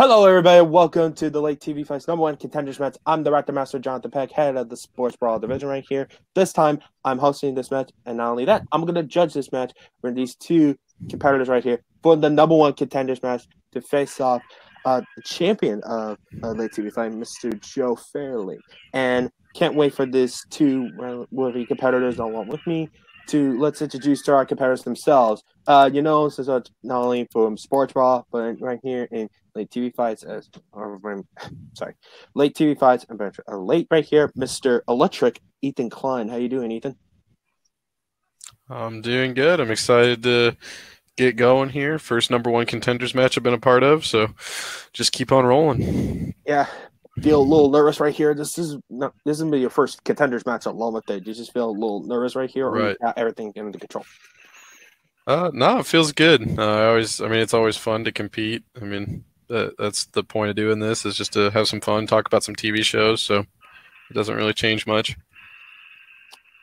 Hello, everybody. Welcome to the Late TV Fights #1 Contenders match. I'm the Raptor Master, Jonathan Peck, head of the Sports Brawl division right here. This time, I'm hosting this match, and not only that, I'm going to judge this match with these two competitors right here for the #1 Contenders match to face off the champion of Late TV Fight, Mr. Joe Fairley. And can't wait for these two worthy competitors along with me to let's introduce to our competitors themselves. This is not only from Sports Brawl, but right here in Late TV Fights Late TV Fights and late right here, Mr. Electric Ethan Klein. How you doing, Ethan? I'm doing good. I'm excited to get going here. First #1 Contenders match I've been a part of, so just keep on rolling. Yeah, feel a little nervous right here. This isn't be your first Contenders match along with it. You just feel a little nervous right here, or Right. you got everything under control? No, it feels good. It's always fun to compete. That's the point of doing this, is just to have some fun, talk about some TV shows. So it doesn't really change much.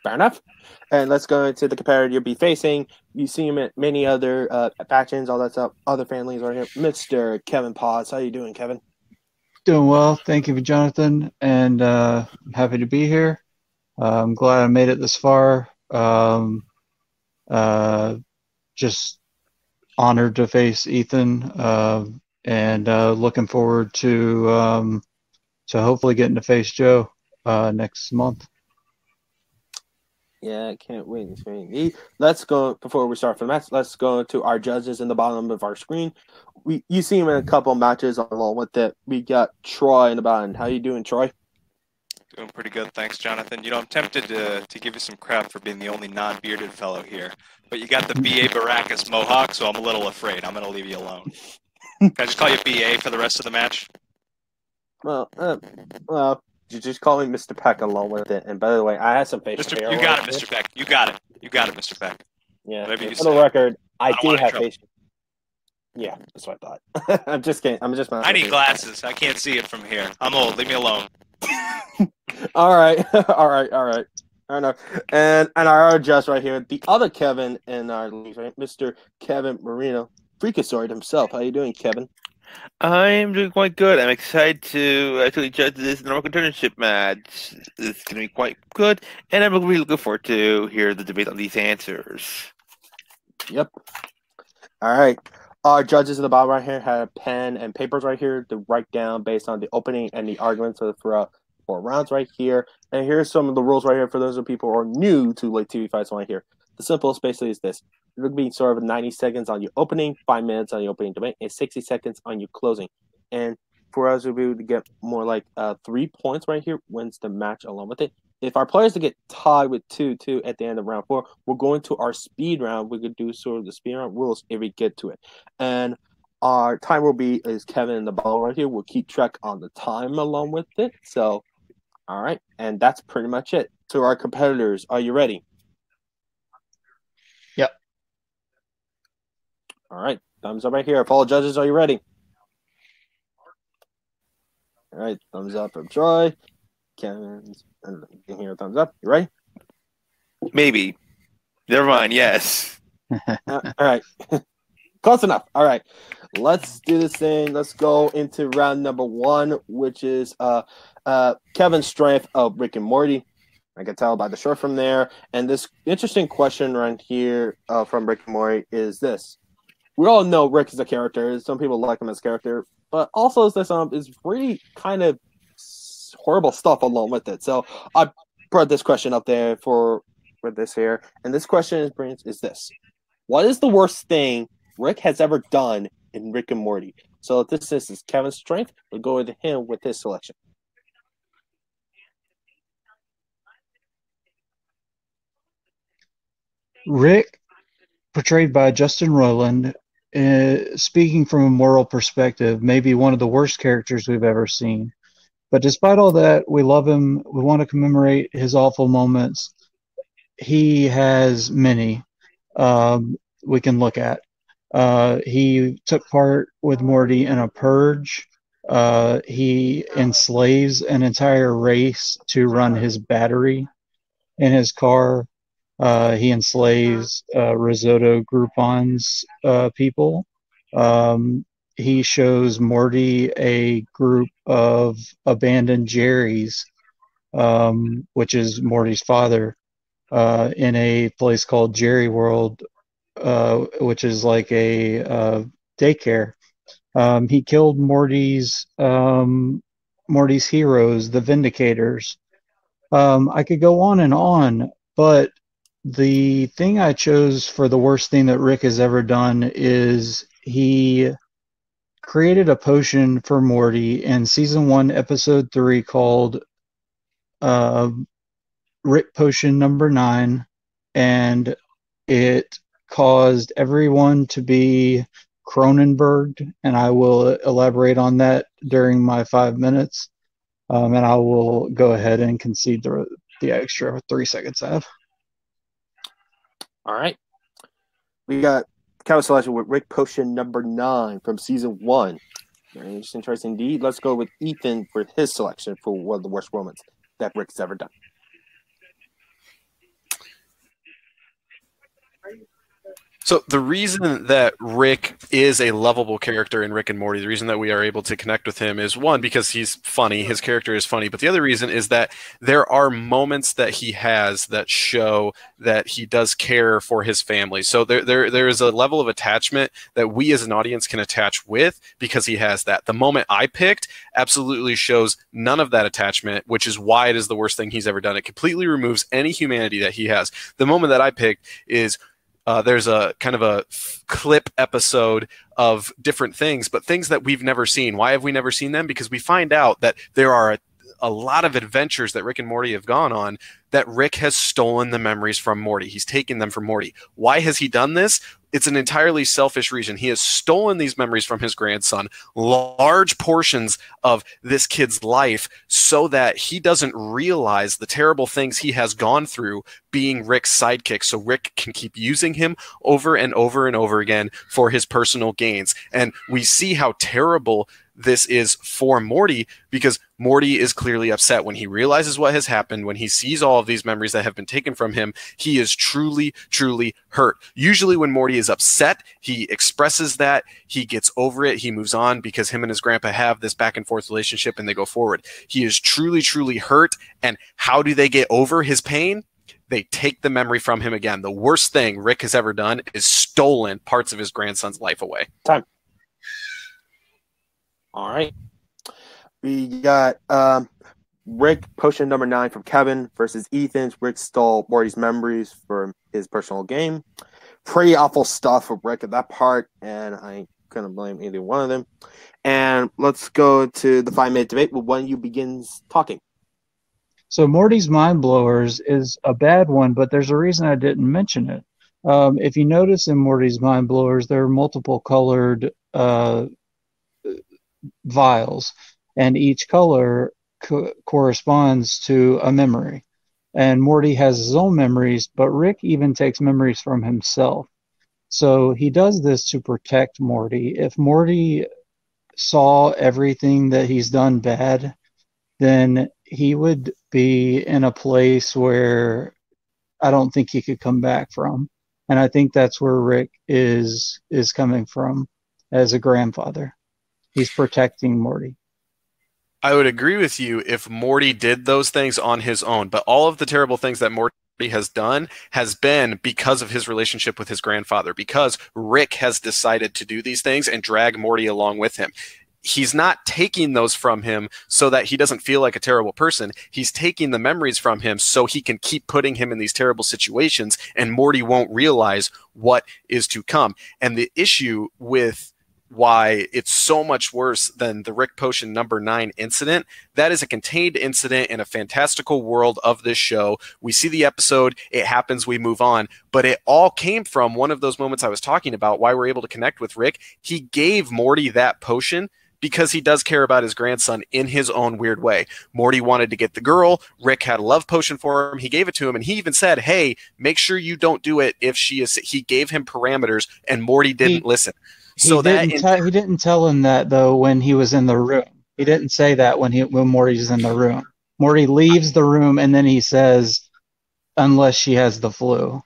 Fair enough. And let's go into the competitor you'll be facing. You see him at many other factions, all that stuff, other families right here. Mr. Kevin Paz. How you doing, Kevin? Doing well. Thank you, Jonathan, and I'm happy to be here. I'm glad I made it this far. Just honored to face Ethan, and looking forward to hopefully getting to face Joe next month. Yeah, I can't wait. Let's go, before we start for the match, let's go to our judges in the bottom of our screen. You see him in a couple matches along with it. We got Troy in the bottom. How you doing, Troy? Doing pretty good, thanks, Jonathan. I'm tempted to give you some crap for being the only non-bearded fellow here, but you got the B.A. Baracus mohawk, so I'm a little afraid. I'm going to leave you alone. Can I just call you B.A. for the rest of the match? Well, you just call me Mr. Peck along with it. And by the way, I have some facial hair. You got it, Mr. Peck. You got it, Mr. Peck. Yeah, for the record, I do have facial. Yeah, that's what I thought. I'm just kidding. I need glasses. I can't see it from here. I'm old. Leave me alone. All right. Fair enough. And our other judge right here, the other Kevin in our league, right? Mr. Kevin Marino, Freakazoid himself. How you doing, Kevin? I'm doing quite good. I'm excited to actually judge this normal contendership match. It's going to be quite good, and I'm really looking forward to hear the debate on these answers. Yep. All right. Our judges in the bottom right here have pen and papers right here to write down based on the opening and the arguments throughout 4 rounds right here. And here's some of the rules right here for those of people who are new to Late TV Fights right here. The simplest basically is this. It'll be sort of 90 seconds on your opening, 5 minutes on your opening debate, and 60 seconds on your closing. And for us to be able to get more like 3 points right here wins the match along with it. If our players to get tied with 2-2 at the end of round 4, we're going to our speed round. We could do sort of the speed round rules if we get to it. And our time will be is Kevin in the ball right here. We'll keep track on the time along with it. So, all right. And that's pretty much it. To our competitors, are you ready? Yep. All right. Thumbs up right here. Fellow judges, are you ready? All right. Thumbs up from Troy. Kevin's. You can hear a thumbs up. You ready? Maybe. Never mind. Yes. All right. Close enough. All right. Let's do this thing. Let's go into round number 1, which is Kevin's strength of Rick and Morty. I can tell by the short from there. And this interesting question right here from Rick and Morty is this. We all know Rick is a character. Some people like him as a character. But also this is really kind of horrible stuff along with it. So I brought this question up there for this here. And this question is this. What is the worst thing Rick has ever done in Rick and Morty? So if this is Kevin's strength, we'll go with him with his selection. Rick, portrayed by Justin Roiland, speaking from a moral perspective, may be one of the worst characters we've ever seen. But despite all that, we love him. We want to commemorate his awful moments. He has many we can look at. He took part with Morty in a purge. He enslaves an entire race to run his battery in his car. He enslaves Risotto Groupon's people. he shows Morty a group of abandoned Jerrys, which is Morty's father, in a place called Jerry World, which is like a daycare. He killed Morty's heroes, the Vindicators. I could go on, but the thing I chose for the worst thing that Rick has ever done is he created a potion for Morty in season 1, episode 3 called Rick Potion number 9, and it caused everyone to be Cronenberged, and I will elaborate on that during my 5 minutes, and I will go ahead and concede the extra 3 seconds I have. All right. We got counter selection with Rick Potion number 9 from season 1. Very interesting choice indeed. Let's go with Ethan for his selection for one of the worst moments that Rick's ever done. So the reason that Rick is a lovable character in Rick and Morty, the reason that we are able to connect with him is, one, because he's funny, his character is funny, but the other reason is that there are moments that he has that show that he does care for his family. So there is a level of attachment that we as an audience can attach with because he has that. The moment I picked absolutely shows none of that attachment, which is why it is the worst thing he's ever done. It completely removes any humanity that he has. The moment that I picked is there's a kind of a clip episode of different things, but things that we've never seen. Why have we never seen them? Because we find out that there are a lot of adventures that Rick and Morty have gone on that Rick has stolen the memories from Morty. He's taken them from Morty. Why has he done this? It's an entirely selfish reason. He has stolen these memories from his grandson, large portions of this kid's life, so that he doesn't realize the terrible things he has gone through being Rick's sidekick, so Rick can keep using him over and over and over again for his personal gains. And we see how terrible this is for Morty, because Morty is clearly upset when he realizes what has happened, when he sees all of these memories that have been taken from him. He is truly, truly hurt. Usually when Morty is upset, he expresses that, he gets over it, he moves on, because him and his grandpa have this back and forth relationship and they go forward. He is truly, truly hurt. And how do they get over his pain? They take the memory from him again. The worst thing Rick has ever done is stolen parts of his grandson's life away. Time. All right. We got Rick Potion number 9 from Kevin versus Ethan's. Rick stole Morty's memories for his personal game. Pretty awful stuff for Rick at that part, and I couldn't blame either one of them. And let's go to the 5-minute debate with one of you begins talking. So Morty's Mind Blowers is a bad one, but there's a reason I didn't mention it. If you notice in Morty's Mind Blowers, there are multiple colored vials, and each color corresponds to a memory. And Morty has his own memories, but Rick even takes memories from himself. So he does this to protect Morty. If Morty saw everything that he's done bad, then he would be in a place where I don't think he could come back from. And I think that's where Rick is coming from as a grandfather. He's protecting Morty. I would agree with you if Morty did those things on his own, but all of the terrible things that Morty has done has been because of his relationship with his grandfather, because Rick has decided to do these things and drag Morty along with him. He's not taking those from him so that he doesn't feel like a terrible person. He's taking the memories from him so he can keep putting him in these terrible situations, and Morty won't realize what is to come. And the issue with why it's so much worse than the Rick Potion number 9 incident, that is a contained incident in a fantastical world of this show. We see the episode, it happens, we move on, but it all came from one of those moments I was talking about, why we're able to connect with Rick. He gave Morty that potion because he does care about his grandson in his own weird way. Morty wanted to get the girl. Rick had a love potion for him. He gave it to him, and he even said, hey, make sure you don't do it if she is... He gave him parameters, and Morty didn't listen. So he didn't tell him that, though, when he was in the room. He didn't say that when Morty's in the room. Morty leaves the room, and then he says, unless she has the flu.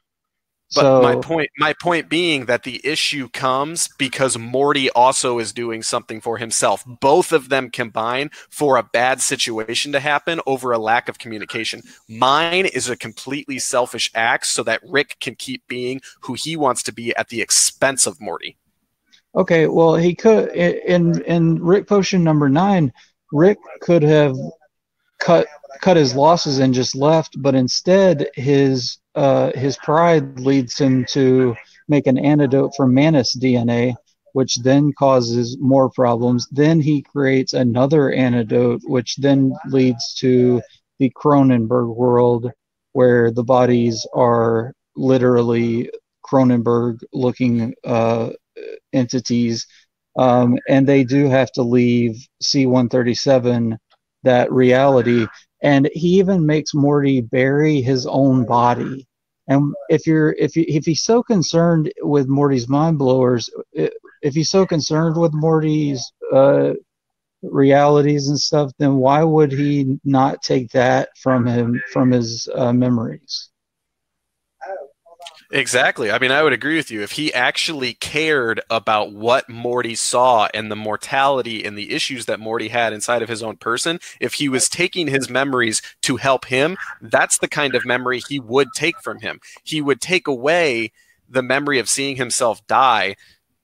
But So my point being that the issue comes because Morty also is doing something for himself. Both of them combine for a bad situation to happen over a lack of communication. Mine is a completely selfish act so that Rick can keep being who he wants to be at the expense of Morty. okay, well he could in Rick Potion number 9, Rick could have cut his losses and just left, but instead his pride leads him to make an antidote for Manus DNA, which then causes more problems. Then he creates another antidote, which then leads to the Cronenberg world, where the bodies are literally Cronenberg looking entities, and they do have to leave C-137, that reality. And he even makes Morty bury his own body. And if he's so concerned with Morty's mind blowers, if he's so concerned with Morty's realities and stuff, then why would he not take that from him, from his memories? Exactly. I mean, I would agree with you. If he actually cared about what Morty saw and the mortality and the issues that Morty had inside of his own person, if he was taking his memories to help him, that's the kind of memory he would take from him. He would take away the memory of seeing himself die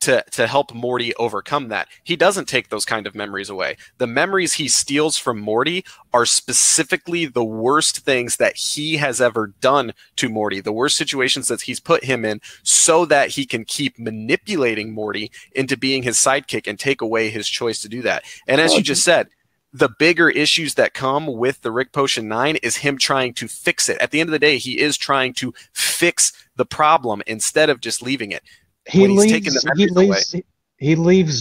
to help Morty overcome that. He doesn't take those kind of memories away. The memories he steals from Morty are specifically the worst things that he has ever done to Morty, the worst situations that he's put him in, so that he can keep manipulating Morty into being his sidekick and take away his choice to do that. And as you just said, the bigger issues that come with the Rick Potion 9 is him trying to fix it. At the end of the day, he is trying to fix the problem instead of just leaving it. He leaves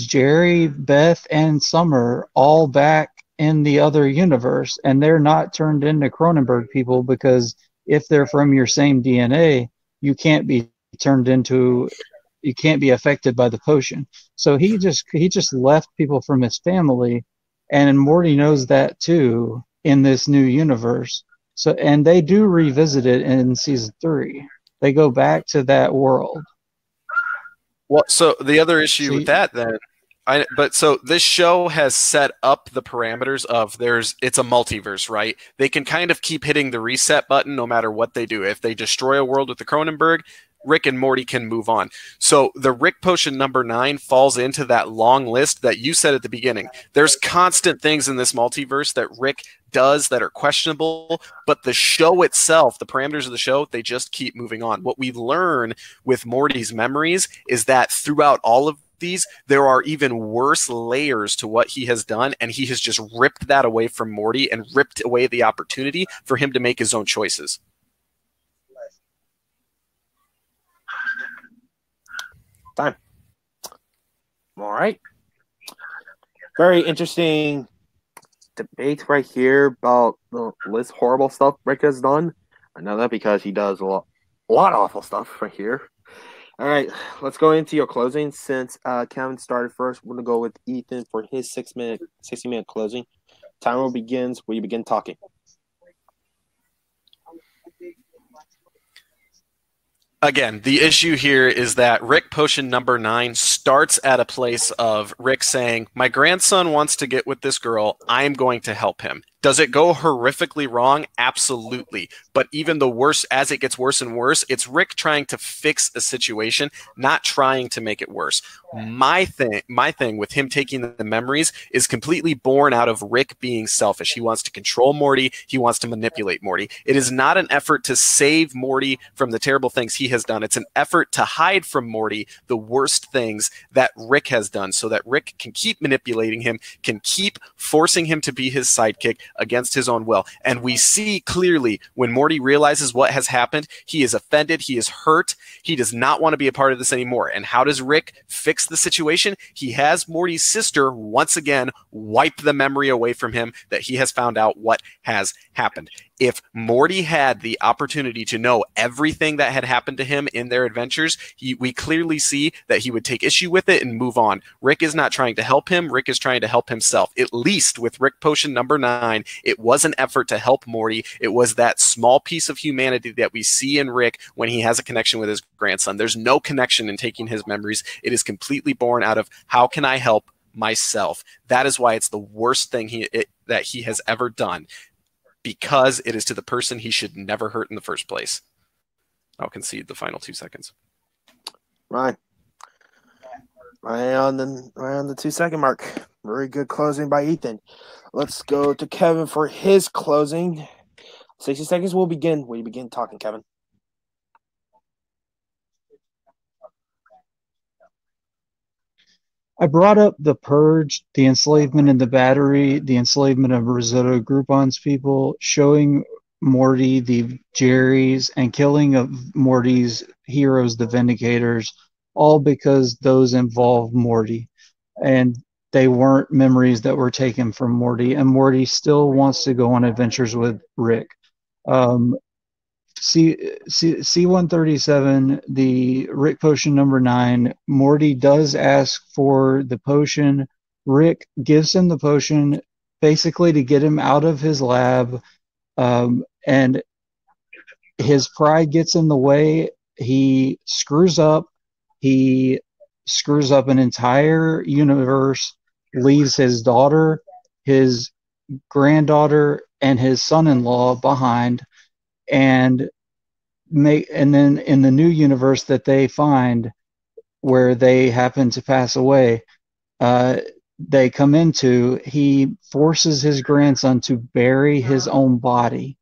Jerry, Beth, and Summer all back in the other universe, and they're not turned into Cronenberg people, because if they're from your same DNA, you can't be affected by the potion. So he just left people from his family, and Morty knows that too in this new universe. So, and they do revisit it in season 3. They go back to that world. Well, so the other issue with that then, so this show has set up the parameters of it's a multiverse, right? They can kind of keep hitting the reset button no matter what they do. If they destroy a world with the Cronenberg, Rick and Morty can move on. So the Rick Potion number 9 falls into that long list that you said at the beginning. There's constant things in this multiverse that Rick does that are questionable, but the show itself, the parameters of the show, they just keep moving on. What we learn with Morty's memories is that throughout all of these, there are even worse layers to what he has done, and he has just ripped that away from Morty and ripped away the opportunity for him to make his own choices. Time. All right. Very interesting debate right here about this horrible stuff Rick has done. I know that because he does a lot of awful stuff right here. All right, let's go into your closing. Since Kevin started first, we're going to go with Ethan for his 60-minute closing. Timer begins when you begin talking. Again, the issue here is that Rick Potion number 9 starts at a place of Rick saying, my grandson wants to get with this girl. I'm going to help him. Does it go horrifically wrong? Absolutely. But even the worse, as it gets worse and worse, it's Rick trying to fix a situation, not trying to make it worse. My thing with him taking the memories is completely born out of Rick being selfish. He wants to control Morty. He wants to manipulate Morty. It is not an effort to save Morty from the terrible things he has done. It's an effort to hide from Morty the worst things that Rick has done, so that Rick can keep manipulating him, can keep forcing him to be his sidekick against his own will. And we see clearly when Morty realizes what has happened, he is offended, he is hurt, he does not want to be a part of this anymore. And how does Rick fix the situation? He has Morty's sister once again wipe the memory away from him that he has found out what has happened. If Morty had the opportunity to know everything that had happened to him in their adventures, we clearly see that he would take issue with it and move on. Rick is not trying to help him. Rick is trying to help himself. At least with Rick Potion number 9, it was an effort to help Morty. It was that small piece of humanity that we see in Rick when he has a connection with his grandson. There's no connection in taking his memories. It is completely born out of how can I help myself. That is why it's the worst thing that he has ever done, because it is to the person he should never hurt in the first place. I'll concede the final 2 seconds. Right on the 2-second mark. Very good closing by Ethan. Let's go to Kevin for his closing. 60 seconds will begin when you begin talking, Kevin. I brought up the purge, the enslavement in the battery, the enslavement of Risotto Groupon's people, showing Morty the Jerrys, and killing of Morty's heroes, the Vindicators, all because those involve Morty. And they weren't memories that were taken from Morty, and Morty still wants to go on adventures with Rick. C137, the Rick Potion number 9, Morty does ask for the potion. Rick gives him the potion basically to get him out of his lab, and his pride gets in the way. He screws up. He screws up an entire universe, leaves his daughter, his granddaughter, and his son-in-law behind, and then in the new universe that they find, where they happen to pass away, they come into, he forces his grandson to bury his own body.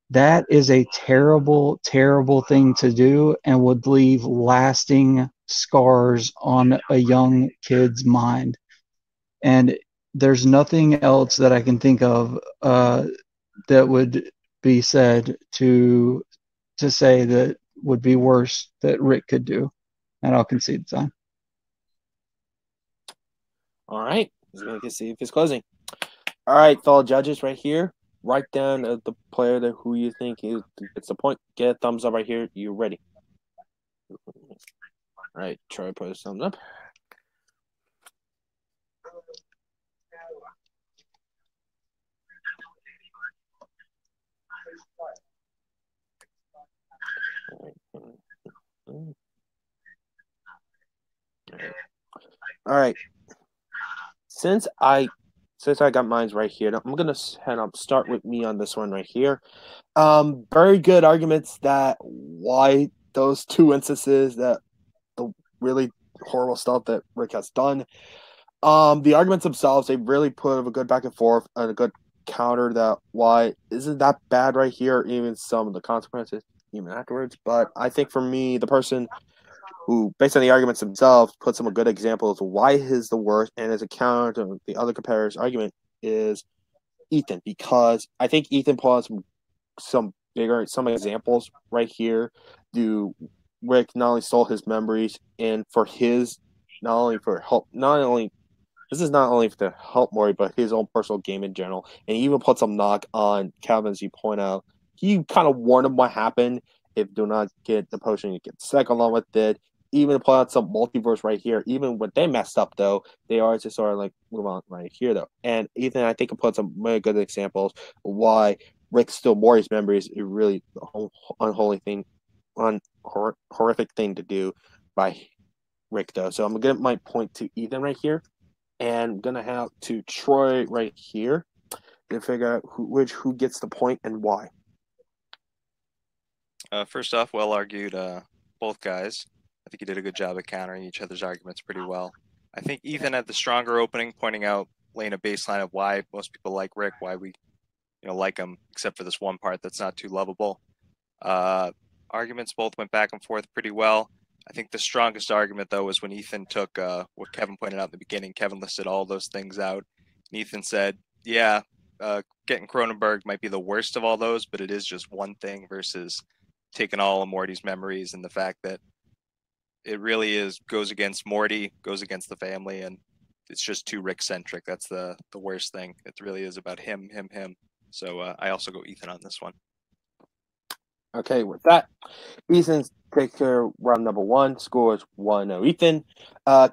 That is a terrible, terrible thing to do, and would leave lasting scars on a young kid's mind. And there's nothing else that I can think of that would be said to say that would be worse that Rick could do. And I'll concede the time. All right. He's going to see if it's closing. All right, fellow judges right here. Write down the player that who you think gets the point. Get a thumbs up right here. You ready? All right, Troy, put a thumbs up. All right. Since I got mine right here, I'm gonna start with me on this one right here. Very good arguments that why those 2 instances, that the really horrible stuff that Rick has done. The arguments themselves, they really put a good back and forth and a good counter that why isn't that bad right here, even some of the consequences even afterwards. But I think for me, the person who, based on the arguments themselves, puts some good examples of why his the worst, and as a counter to the other comparer's argument is Ethan, because I think Ethan pulls some examples right here. Rick not only stole his memories, and for his not only to help Maury, but his own personal game in general. And he even put some knock on Calvin, as you point out. He kind of warned him what happened if do not get the potion, you get sick along with it. Even pull out some multiverse right here. Even when they messed up, though, they are just sort of like move on right here, though. And Ethan, I think, can put some really good examples of why Rick still Maury's memories is really unholy thing, horrific thing to do by Rick, though. So I'm gonna my point to Ethan right here, and I'm gonna have to Troy right here to figure out who gets the point and why. First off, well argued, both guys. I think you did a good job at countering each other's arguments pretty well. I think Ethan had the stronger opening, pointing out, laying a baseline of why most people like Rick, why we, like him, except for this one part that's not too lovable. Arguments both went back and forth pretty well. I think the strongest argument, though, was when Ethan took what Kevin pointed out in the beginning. Kevin listed all those things out. And Ethan said, yeah, getting Cronenberg might be the worst of all those, but it is just one thing versus taking all of Morty's memories, and the fact that it really goes against Morty, goes against the family, and it's just too Rick-centric. That's the worst thing. It really is about him. So I also go Ethan on this one. Okay, with that, Ethan takes care of round number 1. Scores 1-0. Ethan,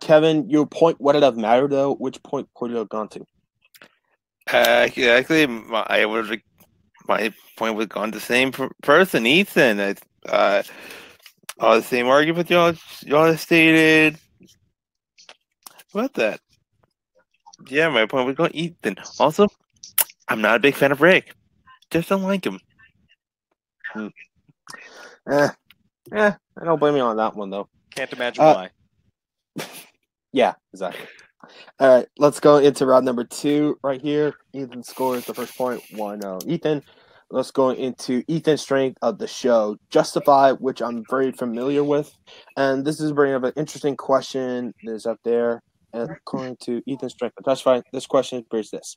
Kevin, your point wouldn't have mattered though. Which point could you have gone to? Actually, my point would have gone to the same person, Ethan. All the same argument y'all stated. What that? Yeah, my point would go Ethan. Also, I'm not a big fan of Rick. Just don't like him. I don't blame you on that one though. Can't imagine why. Yeah, exactly. All right, let's go into round number 2 right here. Ethan scores the first point, 1-0. Ethan, let's go into Ethan's strength of the show, Justify, which I'm very familiar with. And this is bringing up an interesting question that is up there. And according to Ethan's strength of Justify, this question is this.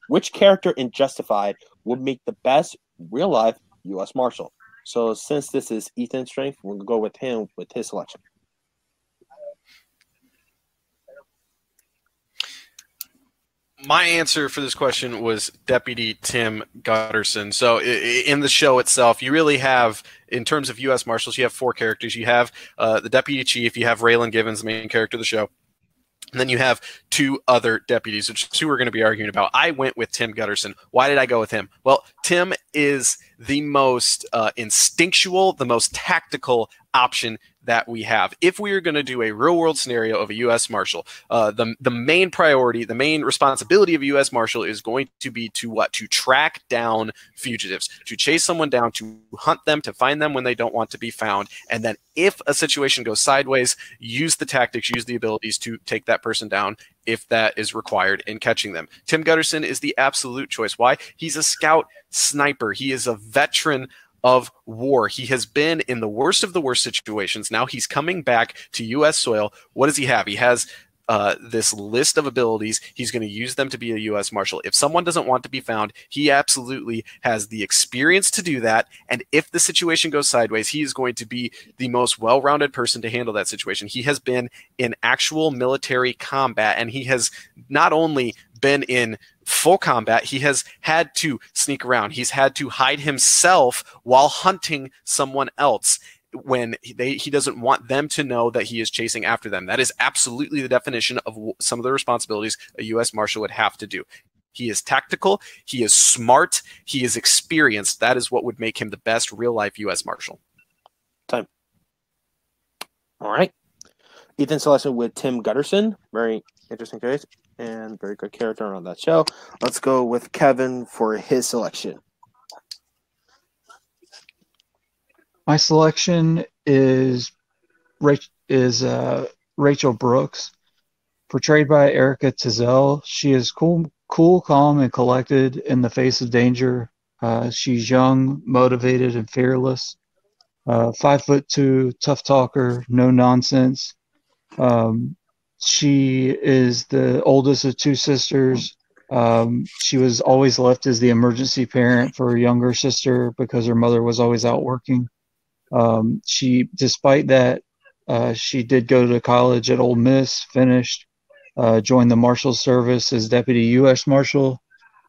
Which character in Justified would make the best real-life U.S. Marshal? So since this is Ethan's strength, we'll go with him with his selection. My answer for this question was Deputy Tim Gutterson. So in the show itself, you really have, in terms of U.S. Marshals, you have 4 characters. You have the Deputy Chief, you have Raylan Givens, the main character of the show. And then you have 2 other deputies, which is who we're going to be arguing about. I went with Tim Gutterson. Why did I go with him? Well, Tim is the most instinctual, the most tactical option that we have. If we are going to do a real-world scenario of a U.S. Marshal, the main priority, the main responsibility of a U.S. Marshal is going to be to what? To track down fugitives, to chase someone down, to hunt them, to find them when they don't want to be found, and then if a situation goes sideways, use the tactics, use the abilities to take that person down if that is required in catching them. Tim Gutterson is the absolute choice. Why? He's a scout sniper. He is a veteran of war. He has been in the worst of the worst situations. Now he's coming back to U.S. soil. What does he have? He has this list of abilities. He's going to use them to be a U.S. Marshal. If someone doesn't want to be found, he absolutely has the experience to do that. And if the situation goes sideways, he is going to be the most well-rounded person to handle that situation. He has been in actual military combat, and he has not only been in full combat, he has had to sneak around. He's had to hide himself while hunting someone else when he doesn't want them to know that he is chasing after them. That is absolutely the definition of some of the responsibilities a U.S. Marshal would have to do. He is tactical, he is smart, he is experienced. That is what would make him the best real-life U.S. Marshal. Time. All right. Ethan's selection with Tim Gutterson. Very interesting case and very good character on that show. Let's go with Kevin for his selection. My selection is Rachel Brooks, portrayed by Erica Tizell. She is cool, calm, and collected in the face of danger. She's young, motivated, and fearless. 5'2", tough talker, no nonsense. She is the oldest of 2 sisters. She was always left as the emergency parent for her younger sister because her mother was always out working. Despite that, she did go to college at Ole Miss, finished, joined the Marshal Service as Deputy U.S. Marshal,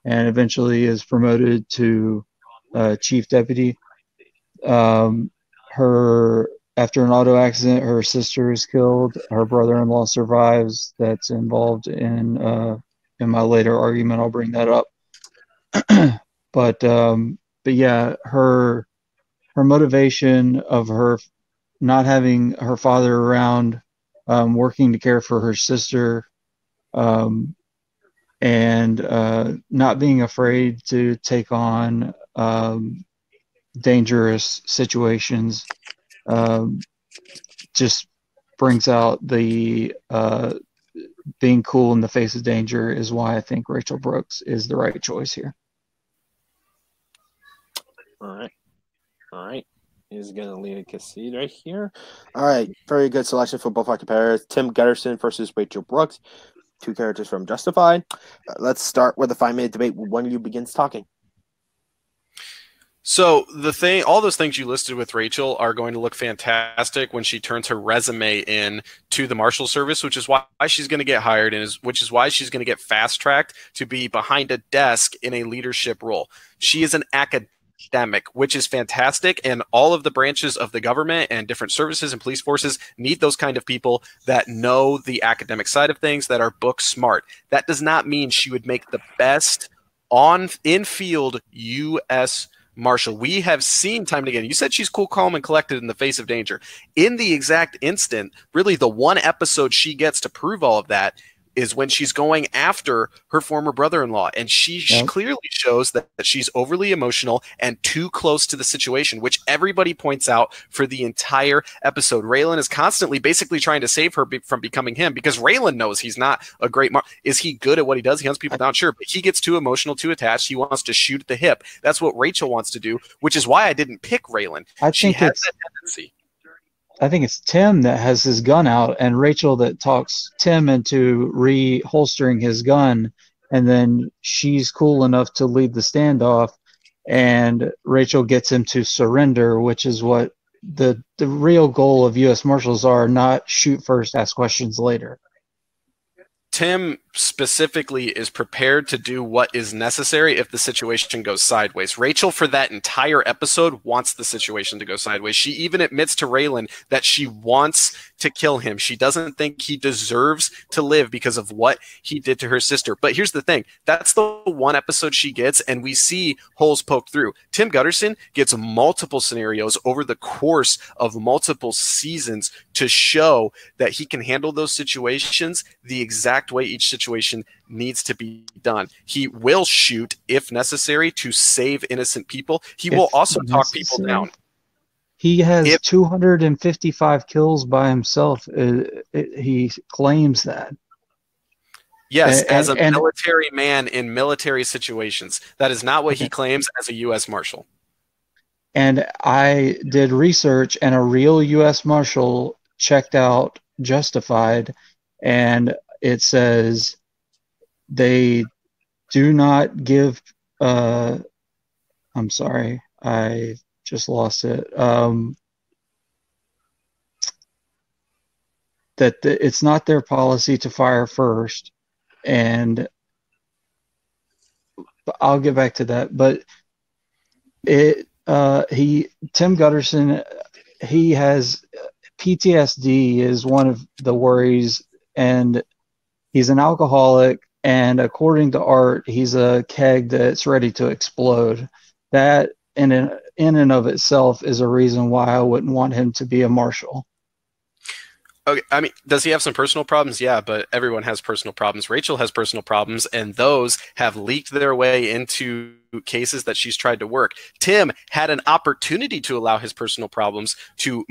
and eventually is promoted to Chief Deputy. After an auto accident, her sister is killed. Her brother-in-law survives. That's involved in my later argument. I'll bring that up. But yeah, her motivation of her not having her father around, working to care for her sister, and not being afraid to take on dangerous situations, just brings out the being cool in the face of danger is why I think Rachel Brooks is the right choice here. All right. He's going to lead a concede right here. All right. Very good selection for both our competitors. Tim Gutterson versus Rachel Brooks. 2 characters from Justified. Let's start with a 5-minute debate when you begins talking. So all those things you listed with Rachel are going to look fantastic when she turns her resume in to the Marshal Service, which is why she's going to get hired, and which is why she's going to get fast tracked to be behind a desk in a leadership role. She is an academic, which is fantastic, and all of the branches of the government and different services and police forces need those kind of people that know the academic side of things, that are book smart. That does not mean she would make the best in-field U.S. Marshall. We have seen time and again. You said she's cool, calm, and collected in the face of danger. In the exact instant, really the one episode she gets to prove all of that is when she's going after her former brother-in-law, and she clearly shows that she's overly emotional and too close to the situation, which everybody points out for the entire episode. Raylan is constantly basically trying to save her from becoming him, because Raylan knows he's not a great is he good at what he does? He hunts people down, sure, but he gets too emotional, too attached. He wants to shoot at the hip. That's what Rachel wants to do, which is why I didn't pick Raylan. She has that tendency. I think it's Tim that has his gun out, and Rachel that talks Tim into reholstering his gun, and then she's cool enough to lead the standoff, and Rachel gets him to surrender, which is what the real goal of U.S. Marshals are, not shoot first, ask questions later. Tim specifically is prepared to do what is necessary if the situation goes sideways. Rachel, for that entire episode, wants the situation to go sideways. She even admits to Raylan that she wants to kill him. She doesn't think he deserves to live because of what he did to her sister. But here's the thing. That's the one episode she gets, and we see holes poked through. Tim Gutterson gets multiple scenarios over the course of multiple seasons to show that he can handle those situations the exact way each situation needs to be done. He will shoot if necessary to save innocent people. He will also talk people down. He has 255 kills by himself. He claims that. Yes, as a military man in military situations. That is not what he claims as a U.S. Marshal. And I did research, and a real U.S. Marshal checked out Justified, and it says they do not give I'm sorry, I just lost it. That it's not their policy to fire first, and I'll get back to that. But Tim Gutterson, he has PTSD is one of the worries, and he's an alcoholic, and according to Art, he's a keg that's ready to explode. That in and of itself is a reason why I wouldn't want him to be a marshal. Okay, I mean, does he have some personal problems? Yeah, but everyone has personal problems. Rachel has personal problems, and those have leaked their way into cases that she's tried to work. Tim had an opportunity to allow his personal problems to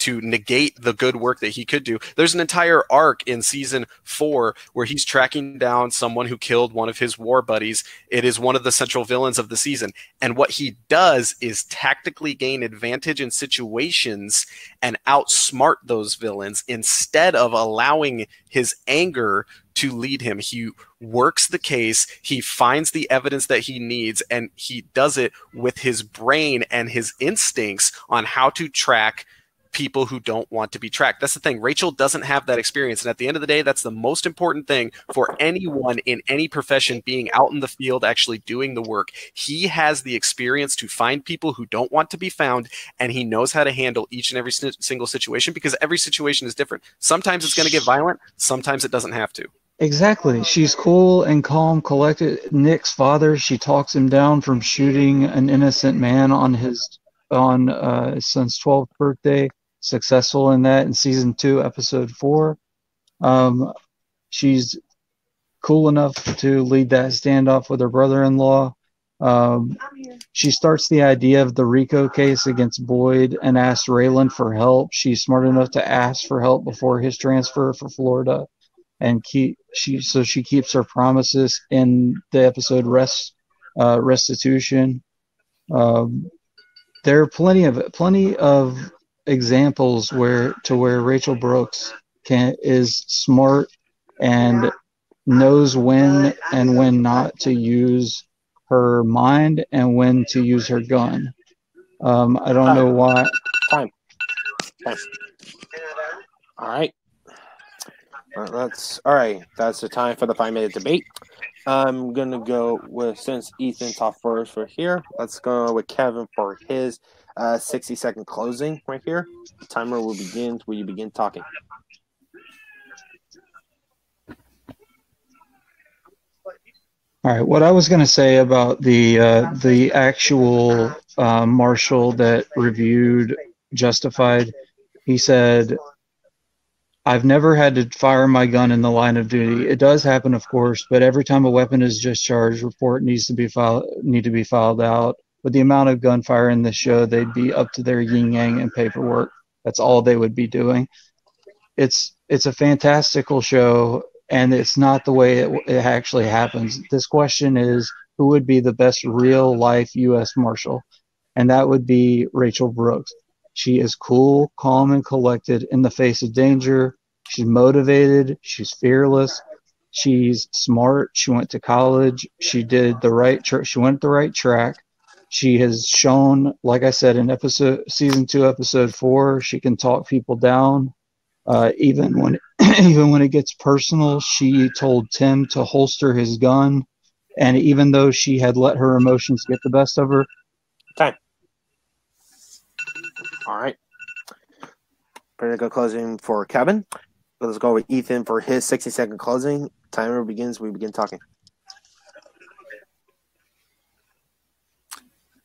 negate the good work that he could do. There's an entire arc in season 4 where he's tracking down someone who killed one of his war buddies. It is one of the central villains of the season. And what he does is tactically gain advantage in situations and outsmart those villains instead of allowing his anger to lead him. He works the case, he finds the evidence that he needs, and he does it with his brain and his instincts on how to track people who don't want to be tracked. That's the thing. Rachel doesn't have that experience. And at the end of the day, that's the most important thing for anyone in any profession being out in the field actually doing the work. He has the experience to find people who don't want to be found, and he knows how to handle each and every single situation, because every situation is different. Sometimes it's going to get violent. Sometimes it doesn't have to. Exactly. She's cool and calm, collected. Nick's father, she talks him down from shooting an innocent man on his son's 12th birthday. Successful in that in season 2, episode 4. She's cool enough to lead that standoff with her brother-in-law. She starts the idea of the RICO case against Boyd and asks Raylan for help. She's smart enough to ask for help before his transfer for Florida, and she keeps her promises in the episode Restitution. There are plenty of examples where Rachel Brooks is smart and knows when and when not to use her mind and when to use her gun. I don't know why. Time. All right. All right. That's the time for the 5-minute debate. I'm gonna go with, since Ethan's off first for here, let's go with Kevin for his 60-second closing right here. The timer will begin when you begin talking. All right, what I was going to say about the actual marshal that reviewed Justified, he said, "I've never had to fire my gun in the line of duty. It does happen, of course, but every time a weapon is discharged, report needs to be filed out. With the amount of gunfire in this show, they'd be up to their yin yang and paperwork. That's all they would be doing. It's a fantastical show, and it's not the way it actually happens. This question is, who would be the best real life U.S. Marshal? And that would be Rachel Brooks. She is cool, calm, and collected in the face of danger. She's motivated. She's fearless. She's smart. She went to college. She did the right. She went the right track. She has shown, like I said, in season 2, episode 4, she can talk people down. Even when even when it gets personal, she told Tim to holster his gun, and even though she had let her emotions get the best of her. Time. All right. Pretty good closing for Kevin. Let's go with Ethan for his 60-second closing. Timer begins. We begin talking.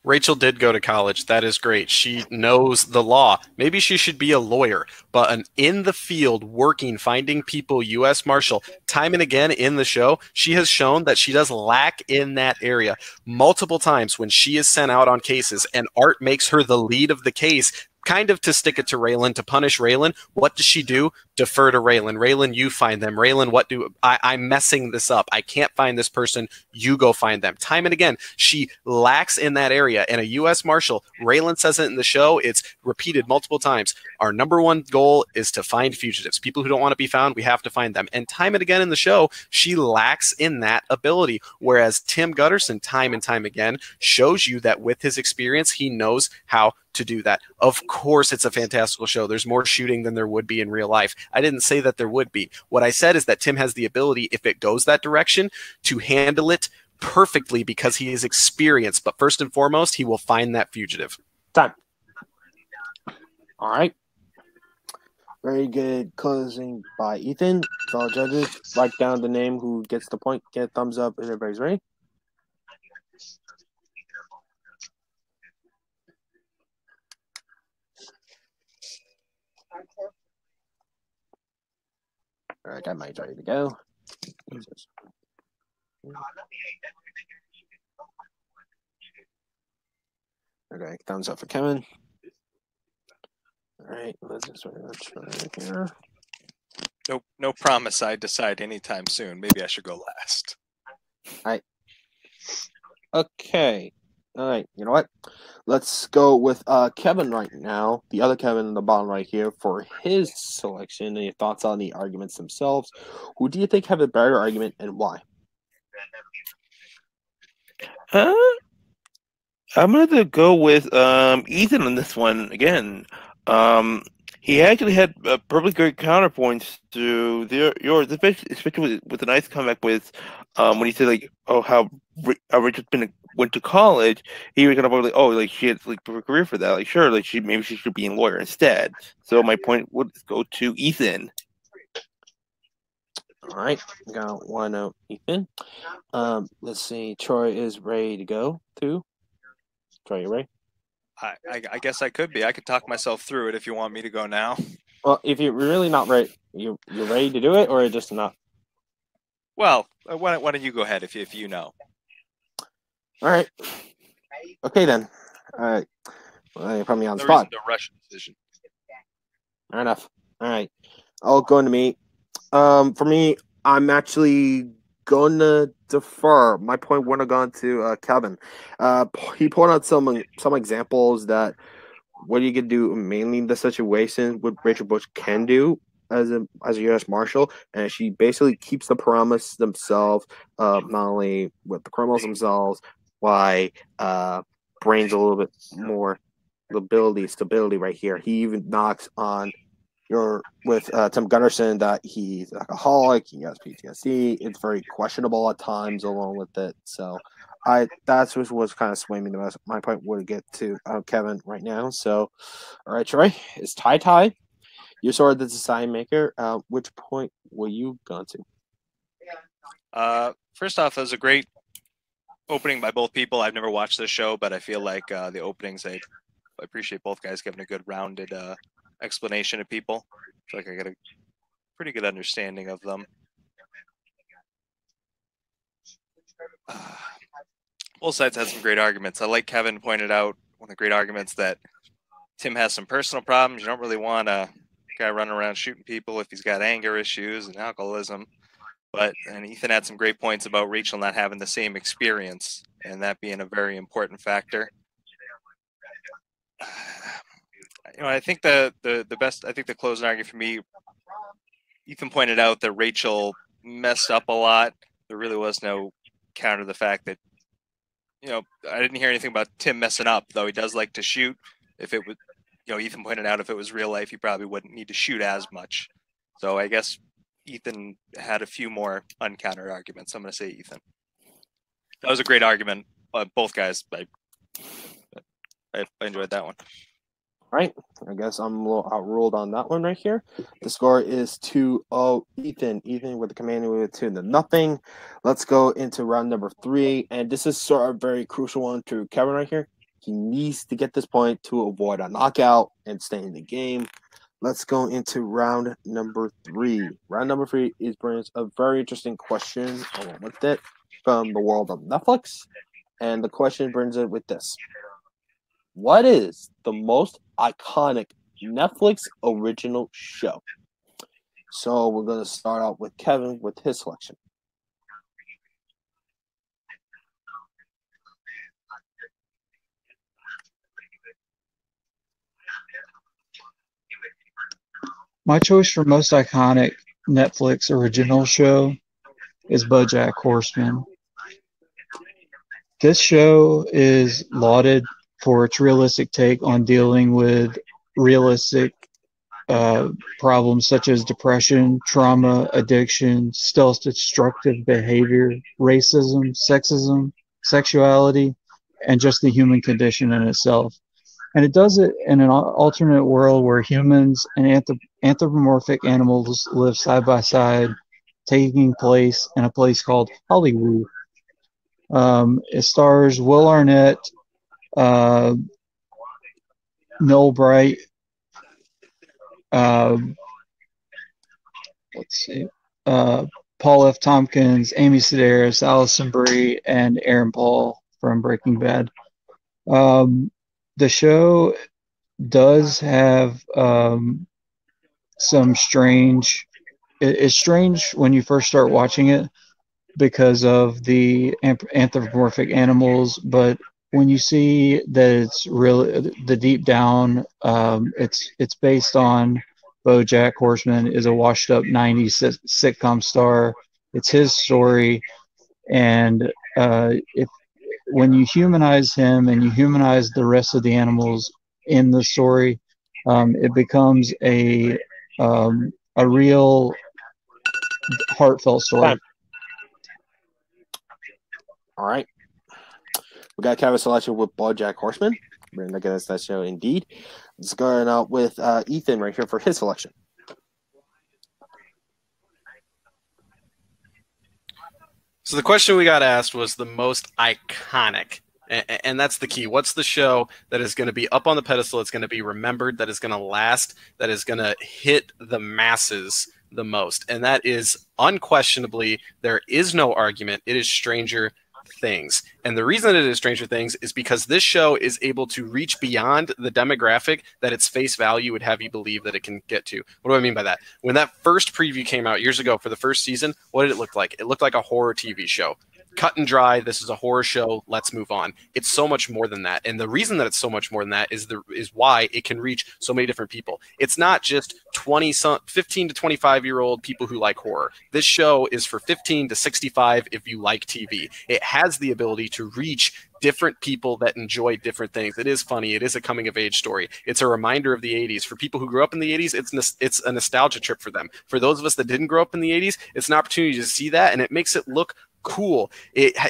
Rachel did go to college. That is great. She knows the law. Maybe she should be a lawyer, but an in the field working, finding people U.S. Marshal, time and again in the show, she has shown that she does lack in that area. Multiple times when she is sent out on cases and Art makes her the lead of the case, kind of to stick it to Raylan, to punish Raylan, what does she do? Defer to Raylan. Raylan, you find them. Raylan, I'm messing this up. I can't find this person. You go find them. Time and again, she lacks in that area. And a U.S. Marshal, Raylan says it in the show, it's repeated multiple times. Our number one goal is to find fugitives. People who don't want to be found, we have to find them. And time and again in the show, she lacks in that ability. Whereas Tim Gutterson, time and time again, shows you that with his experience, he knows how to do that. Of course, it's a fantastical show. There's more shooting than there would be in real life. I didn't say that there would be. What I said is that Tim has the ability, if it goes that direction, to handle it perfectly because he is experienced. But first and foremost, he will find that fugitive. Time. All right. Very good closing by Ethan. Fellow judges, write down the name who gets the point. Get a thumbs up. Everybody's ready? All right, that mic's ready to go. Okay, thumbs up for Kevin. All right, let's just try here. No promise I decide anytime soon. Maybe I should go last. All right. Okay. All right. You know what? Let's go with Kevin right now. The other Kevin in the bottom right here for his selection and your thoughts on the arguments themselves. Who do you think have a better argument and why? I'm going to go with Ethan on this one again. He actually had probably great counterpoints to yours, especially with a nice comeback with when he said like, "Oh, how Richard went to college." He was kind of like, "Oh, like she had like a career for that. Like, sure, like maybe she should be a lawyer instead." So my point would go to Ethan. All right, got one out, Ethan. Let's see. Troy is ready to go too. Troy, you ready? I guess I could be. I could talk myself through it if you want me to go now. Well, if you're really not ready, you're ready to do it, or just not? Well, why don't you go ahead if you know? All right. Okay then. All right. Well, you put me on the No reason spot. to rush a decision. Fair enough. All right. I'll go into me. For me, I'm actually going to defer. My point would have gone to Kevin. He pointed out some examples that what you could do mainly in the situation what Rachel Bush can do as a U.S. Marshal, and she basically keeps the promise themselves, not only with the criminals themselves, by brains a little bit more stability right here. He even knocks on with Tim Gunnarsson that he's an alcoholic, he has PTSD. It's very questionable at times along with it. So that's what was kind of swaying me the most. My point would get to Kevin right now. So, all right, Troy, it's tie. You're sort of the design maker. Which point will you go to? First off, it was a great opening by both people. I've never watched this show, but I feel like the openings, I appreciate both guys giving a good rounded explanation of people. I feel like I got a pretty good understanding of them. Both sides had some great arguments. I like Kevin pointed out one of the great arguments that Tim has some personal problems. You don't really want a guy running around shooting people if he's got anger issues and alcoholism. And Ethan had some great points about Rachel not having the same experience and that being a very important factor. I think the closing argument for me, Ethan pointed out that Rachel messed up a lot. There really was no counter to the fact that, I didn't hear anything about Tim messing up, though he does like to shoot. If it was, Ethan pointed out if it was real life, he probably wouldn't need to shoot as much. So I guess Ethan had a few more uncountered arguments. I'm going to say Ethan. That was a great argument. Both guys, I enjoyed that one. All right, I guess I'm a little outruled on that one right here. The score is 2-0 Ethan. Ethan with the commanding with 2-0. Let's go into round number 3, and this is sort of a very crucial one to Kevin right here. He needs to get this point to avoid a knockout and stay in the game. Let's go into round number 3. Round number 3 brings a very interesting question along with it from the world of Netflix, and the question brings it with this. What is the most iconic Netflix original show? So we're going to start out with Kevin with his selection. My choice for most iconic Netflix original show is BoJack Horseman. This show is lauded for its realistic take on dealing with realistic problems such as depression, trauma, addiction, self-destructive behavior, racism, sexism, sexuality, and just the human condition in itself. And it does it in an alternate world where humans and anthropomorphic animals live side by side, taking place in a place called Hollywood. It stars Will Arnett, Noel Bright, Paul F. Tompkins, Amy Sedaris, Allison Brie, and Aaron Paul from Breaking Bad. The show does have some strange. It's strange when you first start watching it because of the anthropomorphic animals, but when you see that it's really the deep down, it's based on BoJack Horseman is a washed up '90s sitcom star. It's his story, and when you humanize him and you humanize the rest of the animals in the story, it becomes a real heartfelt story. Time. All right. We got Kevin's selection with BoJack Horseman. We're going to get us that show indeed. Let's go out with Ethan right here for his selection. So the question we got asked was the most iconic, and that's the key. What's the show that is going to be up on the pedestal, it's going to be remembered, that is going to last, that is going to hit the masses the most? And that is unquestionably, there is no argument, it is Stranger Things. And the reason it is Stranger Things is because this show is able to reach beyond the demographic that its face value would have you believe that it can get to. What do I mean by that? When that first preview came out years ago for the first season, what did it look like? It looked like a horror TV show. cut and dry. This is a horror show. Let's move on. It's so much more than that. And the reason that it's so much more than that is why it can reach so many different people. It's not just 15 to 25-year-old people who like horror. This show is for 15 to 65 if you like TV. It has the ability to reach different people that enjoy different things. It is funny. It is a coming of age story. It's a reminder of the 80s. For people who grew up in the 80s, it's a nostalgia trip for them. For those of us that didn't grow up in the 80s, it's an opportunity to see that, and it makes it look cool.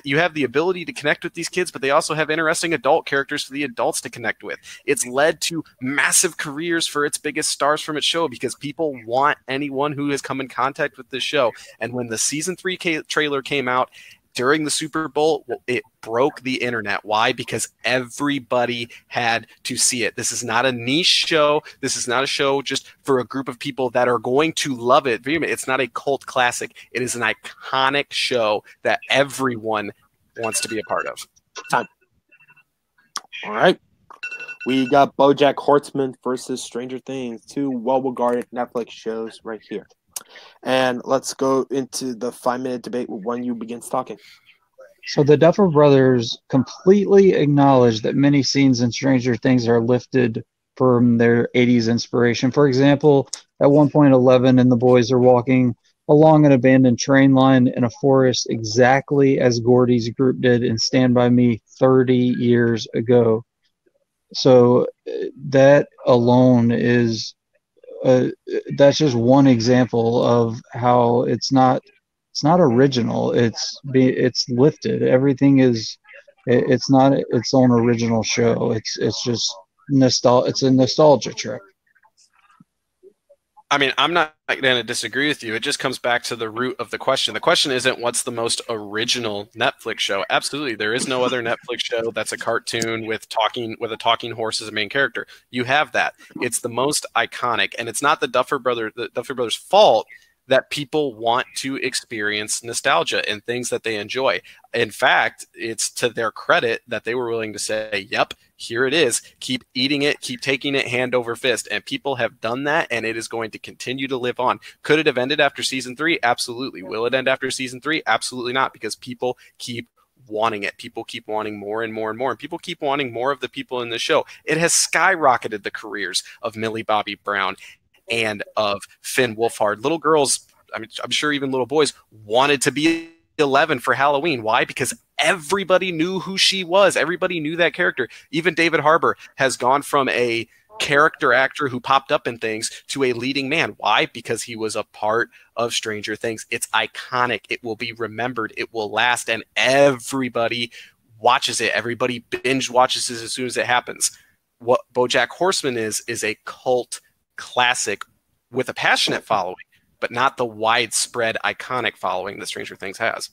You have the ability to connect with these kids, but they also have interesting adult characters for the adults to connect with. It's led to massive careers for its biggest stars from its show because people want anyone who has come in contact with this show. And when the season 3 trailer came out during the Super Bowl, it broke the internet. Why? Because everybody had to see it. This is not a niche show. This is not a show just for a group of people that are going to love it. It's not a cult classic. It is an iconic show that everyone wants to be a part of. Time. All right. We got BoJack Horseman versus Stranger Things, 2 well-regarded Netflix shows right here. And let's go into the 5-minute debate with one you begins talking. So the Duffer Brothers completely acknowledge that many scenes in Stranger Things are lifted from their 80s inspiration. For example, at one point, Eleven and the boys are walking along an abandoned train line in a forest exactly as Gordy's group did in Stand By Me 30 years ago. So that alone is that's just one example of how it's not original. It's lifted. Everything is. It's not its own original show. It's just It's a nostalgia trip. I mean, I'm not going to disagree with you. It just comes back to the root of the question. The question isn't what's the most original Netflix show. Absolutely, there is no other Netflix show that's a cartoon with a talking horse as a main character. You have that. It's the most iconic, and it's not the Duffer Brothers' fault that people want to experience nostalgia and things that they enjoy. In fact, it's to their credit that they were willing to say, yep, here it is. Keep eating it, keep taking it hand over fist. And people have done that, and it is going to continue to live on. Could it have ended after season 3? Absolutely. Will it end after season 3? Absolutely not, because people keep wanting it. People keep wanting more and more and more, and people keep wanting more of the people in the show. It has skyrocketed the careers of Millie Bobby Brown and of Finn Wolfhard. Little girls, I mean, I'm sure even little boys wanted to be 11 for Halloween. Why? Because everybody knew who she was. Everybody knew that character. Even David Harbour has gone from a character actor who popped up in things to a leading man. Why? Because he was a part of Stranger Things. It's iconic. It will be remembered. It will last, and everybody watches it. Everybody binge watches it as soon as it happens. What BoJack Horseman is a cult classic with a passionate following, but not the widespread iconic following that Stranger Things has.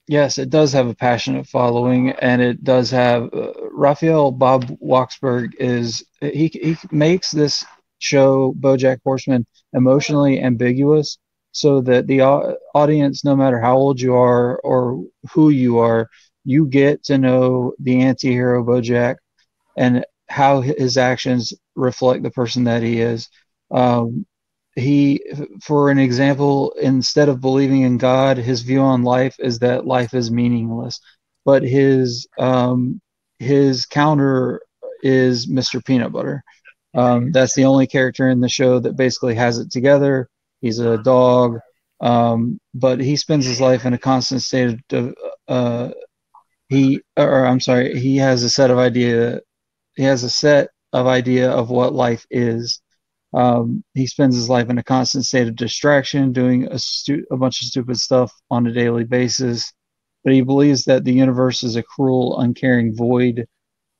Yes, it does have a passionate following, and it does have Raphael Bob Waksberg he makes this show BoJack Horseman emotionally ambiguous, so that the audience, no matter how old you are or who you are, you get to know the anti-hero BoJack and how his actions reflect the person that he is. He, for an example, instead of believing in God, his view on life is that life is meaningless. But his counter is Mr. Peanut Butter. That's the only character in the show that basically has it together. He's a dog, but he spends his life in a constant state of he has a set of idea. He has a set of idea of what life is. He spends his life in a constant state of distraction, doing a bunch of stupid stuff on a daily basis. But he believes that the universe is a cruel, uncaring void.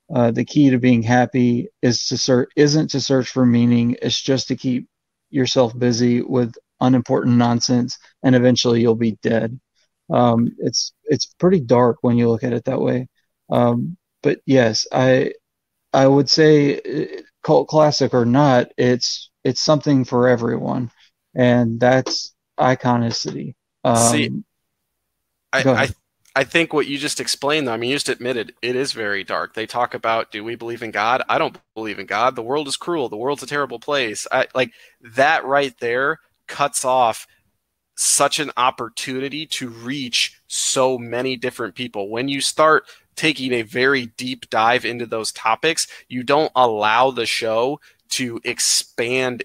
The key to being happy isn't to search for meaning. It's just to keep yourself busy with unimportant nonsense, and eventually you'll be dead. It's pretty dark when you look at it that way. But yes, I would say, cult classic or not, it's something for everyone, and that's iconicity. I think what you just explained, though, I mean, you just admitted it is very dark. They talk about, do we believe in God? I don't believe in God. The world is cruel. The world's a terrible place. Like that right there cuts off such an opportunity to reach so many different people. When you start taking a very deep dive into those topics, you don't allow the show to expand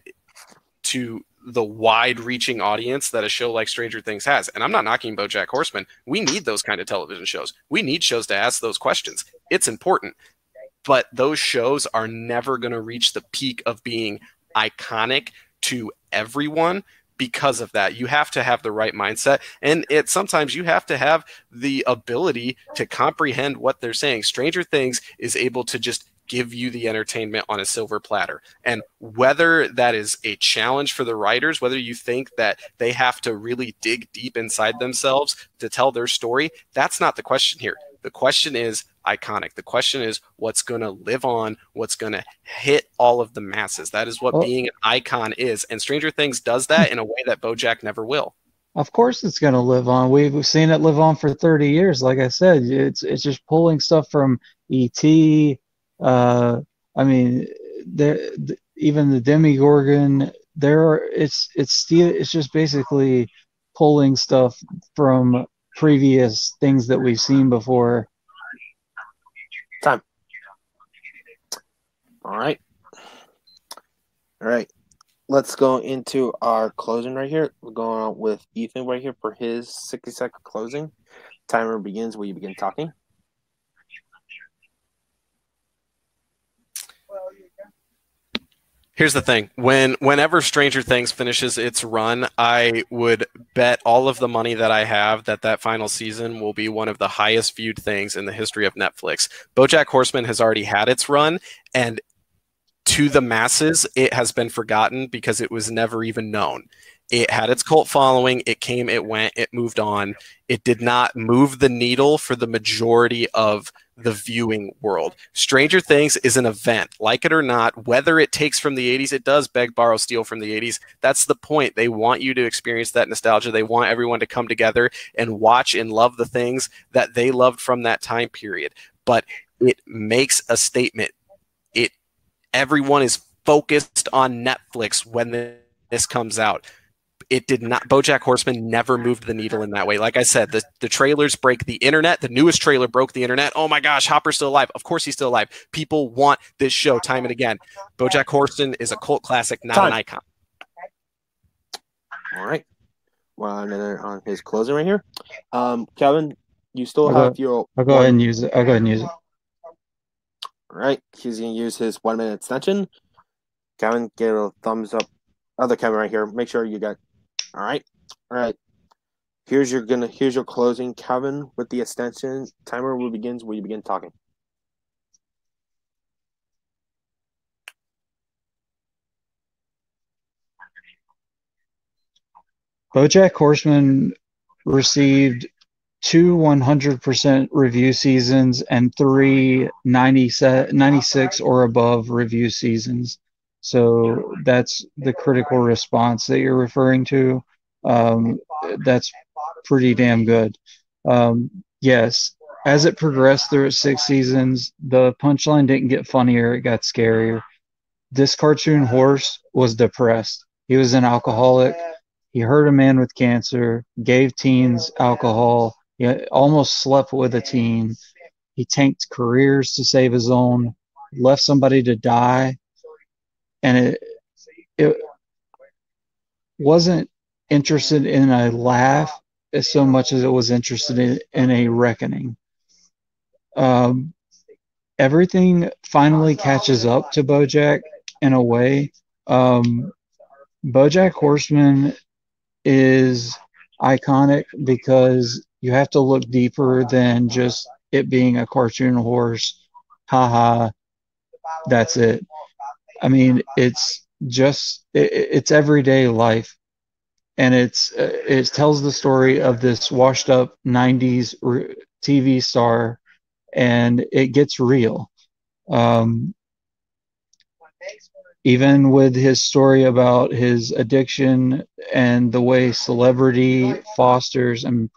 to the wide-reaching audience that a show like Stranger Things has. And I'm not knocking BoJack Horseman. We need those kind of television shows. We need shows to ask those questions. It's important. But those shows are never going to reach the peak of being iconic to everyone because of that. You have to have the right mindset, and sometimes you have to have the ability to comprehend what they're saying. Stranger Things is able to just give you the entertainment on a silver platter. And whether that is a challenge for the writers, whether you think that they have to really dig deep inside themselves to tell their story, that's not the question here. The question is iconic. The question is what's going to live on, what's going to hit all of the masses. That is what being an icon is. And Stranger Things does that in a way that BoJack never will. Of course it's going to live on. We've seen it live on for 30 years. Like I said, it's just pulling stuff from E.T., I mean, even the Demogorgon. It's just basically pulling stuff from previous things that we've seen before. Time. All right. Let's go into our closing right here. We're going on with Ethan right here for his 60-second closing. Timer begins when you begin talking. Here's the thing. Whenever Stranger Things finishes its run, I would bet all of the money that I have that final season will be one of the highest viewed things in the history of Netflix. BoJack Horseman has already had its run, and to the masses, it has been forgotten because it was never even known. It had its cult following. It came, it went, it moved on. It did not move the needle for the majority of the viewing world. Stranger Things is an event, like it or not. Whether it takes from the 80s, it does beg, borrow, steal from the 80s. That's the point. They want you to experience that nostalgia. They want everyone to come together and watch and love the things that they loved from that time period. But it makes a statement. Everyone is focused on Netflix when this comes out. It did not. BoJack Horseman never moved the needle in that way. Like I said, the trailers break the internet. The newest trailer broke the internet. Oh my gosh, Hopper's still alive. Of course he's still alive. People want this show time and again. BoJack Horseman is a cult classic, not an icon. All right. Well, and then on his closing right here, Kevin, you still have your. I'll go ahead and use it. All right, he's going to use his 1 minute extension. Kevin, give a thumbs up. Other Kevin right here. Make sure you got. All right. Here's your closing, Kevin, with the extension. Timer will begins when you begin talking. BoJack Horseman received 2 100% review seasons and 3 96 or above review seasons. So that's the critical response that you're referring to. That's pretty damn good. Yes, as it progressed through its 6 seasons, the punchline didn't get funnier, it got scarier. This cartoon horse was depressed. He was an alcoholic. He hurt a man with cancer, gave teens alcohol. He almost slept with a teen. He tanked careers to save his own, left somebody to die. And it wasn't interested in a laugh as so much as it was interested in a reckoning. Everything finally catches up to BoJack in a way. BoJack Horseman is iconic because you have to look deeper than just it being a cartoon horse. Haha, that's it. I mean, it's everyday life, and it tells the story of this washed up 90s TV star, and it gets real. Even with his story about his addiction and the way celebrity fosters and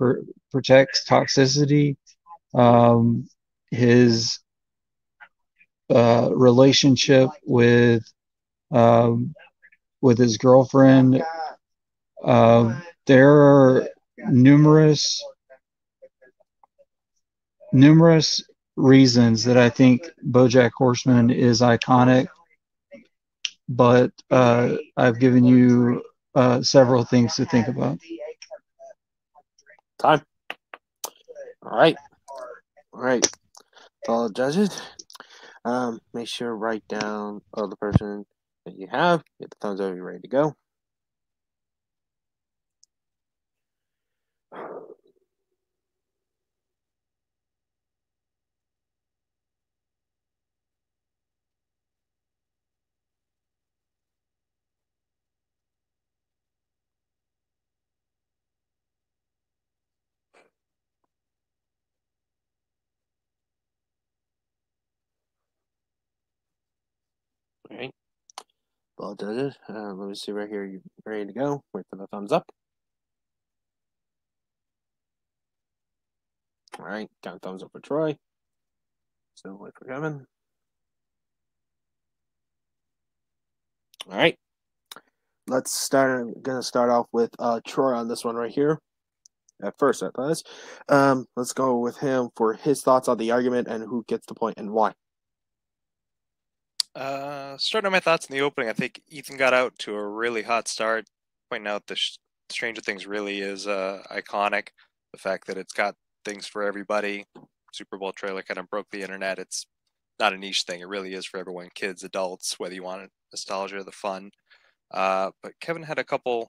protects toxicity, his relationship with his girlfriend, There are numerous reasons that I think BoJack Horseman is iconic, but I've given you several things to think about. Time. All right. All right. All judges. Make sure to write down the person that you have. Get the thumbs up. You're ready to go. All right. All judges. Let me see right here. You ready to go? Wait for the thumbs up. All right. Count thumbs up for Troy. So wait for Kevin. All right. Let's start. I'm gonna start off with Troy on this one right here. At first, at least. Let's go with him for his thoughts on the argument and who gets the point and why. Starting on my thoughts in the opening, I think Ethan got out to a really hot start, pointing out the Stranger Things really is iconic. The fact that it's got things for everybody. Super Bowl trailer kind of broke the internet. It's not a niche thing. It really is for everyone, kids, adults, whether you want it, nostalgia, the fun. But Kevin had a couple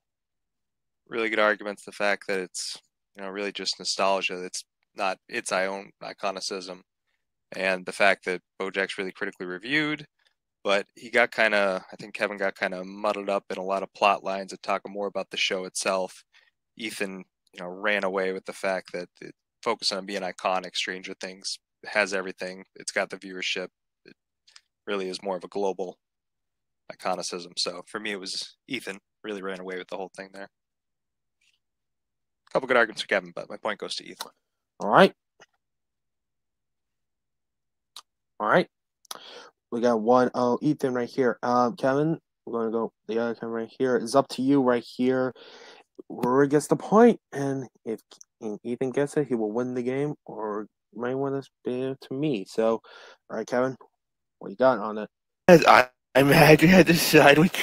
really good arguments. The fact that it's really just nostalgia. It's not its own iconicism, and the fact that BoJack's really critically reviewed. But he got I think Kevin got kind of muddled up in a lot of plot lines and talking more about the show itself. Ethan, ran away with the fact that it focused on being iconic. Stranger Things has everything. It's got the viewership. It really is more of a global iconicism. So for me, it was Ethan really ran away with the whole thing there. A couple good arguments for Kevin, but my point goes to Ethan. All right. All right. We got one. Oh, Ethan right here. Kevin, we're going to go the other Kevin right here. It's up to you right here. Rory gets the point, and if Ethan gets it, he will win the game, or might want to be to me. So, all right, Kevin, what you got on it? I'm actually had to side with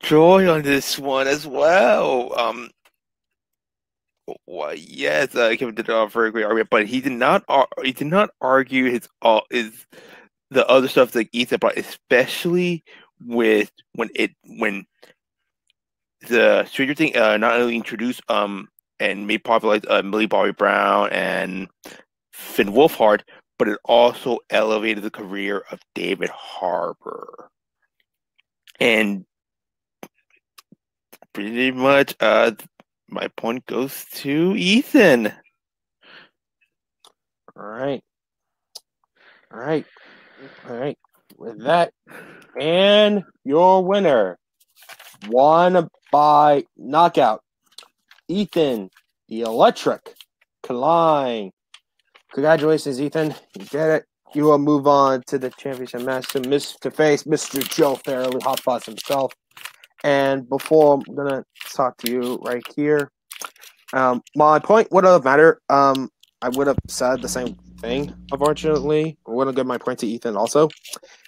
Troy on this one as well. Well, yes, Kevin did a very great argument, but he did not. He did not argue his the other stuff like Ethan, but especially with when the Stranger Thing not only introduced and made popular Millie Bobby Brown and Finn Wolfhard, but it also elevated the career of David Harbour. And pretty much my point goes to Ethan. All right. All right. All right. With that, and your winner, won by knockout, Ethan, the Electric Klein. Congratulations, Ethan. You did it. You will move on to the championship match to face Mr. Joe Farrelly, Hot Boss himself. And before I'm going to talk to you right here, my point would have mattered. I would have said the same thing, unfortunately. I want to give my point to Ethan also.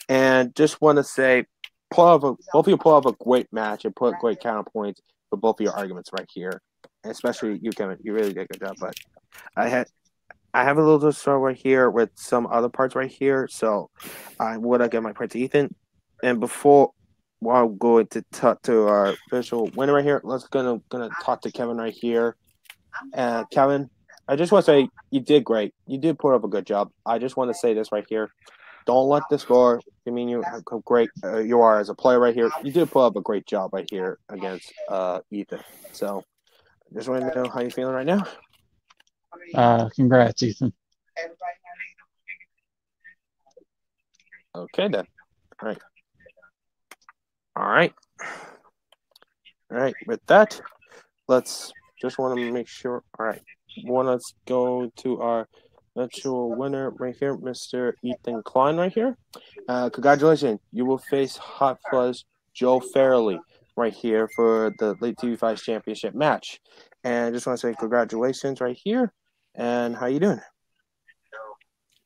And just want to say, both of you pull off a great match and put great counterpoints for both of your arguments right here. And especially you, Kevin. You really did a good job. But I have a little struggle right here with some other parts right here. So I would have given my point to Ethan. And while going to talk to our official winner right here, let's gonna talk to Kevin right here. Kevin, I just want to say you did great. You did put up a good job. I just want to say this right here. Don't let the score demean you how great you are as a player right here. You did put up a great job right here against Ethan. So just want to know how you're feeling right now. Congrats, Ethan. Okay, then. All right. All right. All right. With that, let's just want to make sure. All right. Let's go to our actual winner right here, Mr. Ethan Klein right here. Congratulations. You will face Hot Fuzz Joe Farrelly right here for the Late TV5 Championship match. And I just want to say congratulations right here. And how you doing?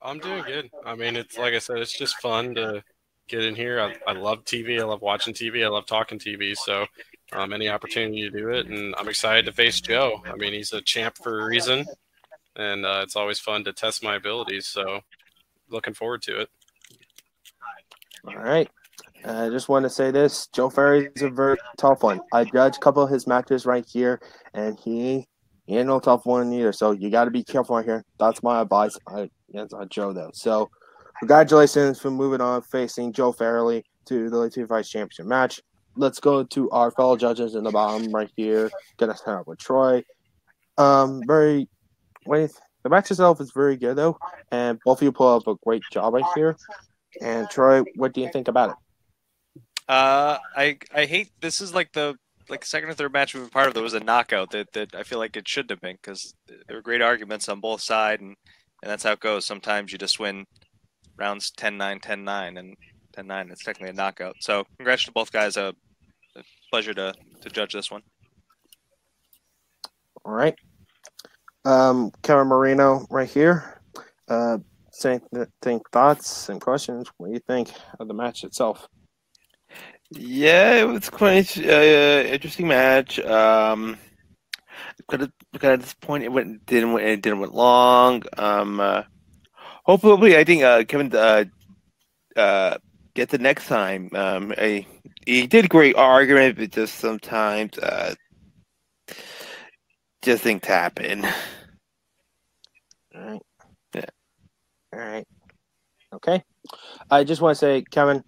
I'm doing good. I mean, it's like I said, it's just fun to get in here. I love TV. I love watching TV. I love talking TV. So, any opportunity to do it, and I'm excited to face Joe. I mean, he's a champ for a reason, and it's always fun to test my abilities. So, looking forward to it. All right. I just want to say this. Joe Ferry is a very tough one. I judged a couple of his matches right here, and he ain't no tough one either. So you got to be careful right here. That's my advice against Joe, though. So congratulations for moving on, facing Joe Fairley to the Elite 2 Championship match. Let's go to our fellow judges in the bottom right here. Gonna start out with Troy. The match itself is very good though, and both of you pull up a great job right here. And Troy, what do you think about it? I hate this is like the second or third match we've been part of. There was a knockout that I feel like it shouldn't have been because there were great arguments on both sides, and that's how it goes. Sometimes you just win rounds 10-9, 10-9, and 10-9. It's technically a knockout. So congrats to both guys. A pleasure to judge this one. All right. Kevin Marino right here. Same thoughts and questions. What do you think of the match itself? Yeah, it was quite interesting match. Kind of disappointed it didn't went long. Hopefully, I think Kevin get the next time. He did a great argument, but just sometimes just things happen. All right. Yeah. All right. Okay. I just want to say, Kevin,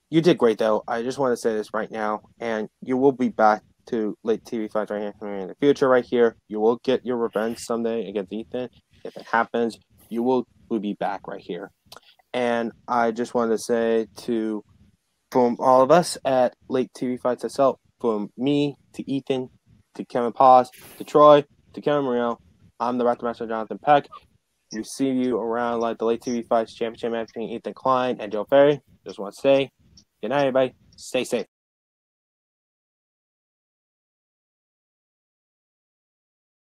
you did great, though. I just want to say this right now, and you will be back to late TV fights right here in the future right here. You will get your revenge someday against Ethan. If it happens, you will be back right here. And I just want to say to from all of us at Late TV Fights itself, from me to Ethan to Kevin Paz to Troy to Kevin Marino, I'm the Raptor Master Jonathan Peck. We see you around like the Late TV Fights Championship match between Ethan Klein and Joe Ferry. Just want to say good night, everybody. Stay safe.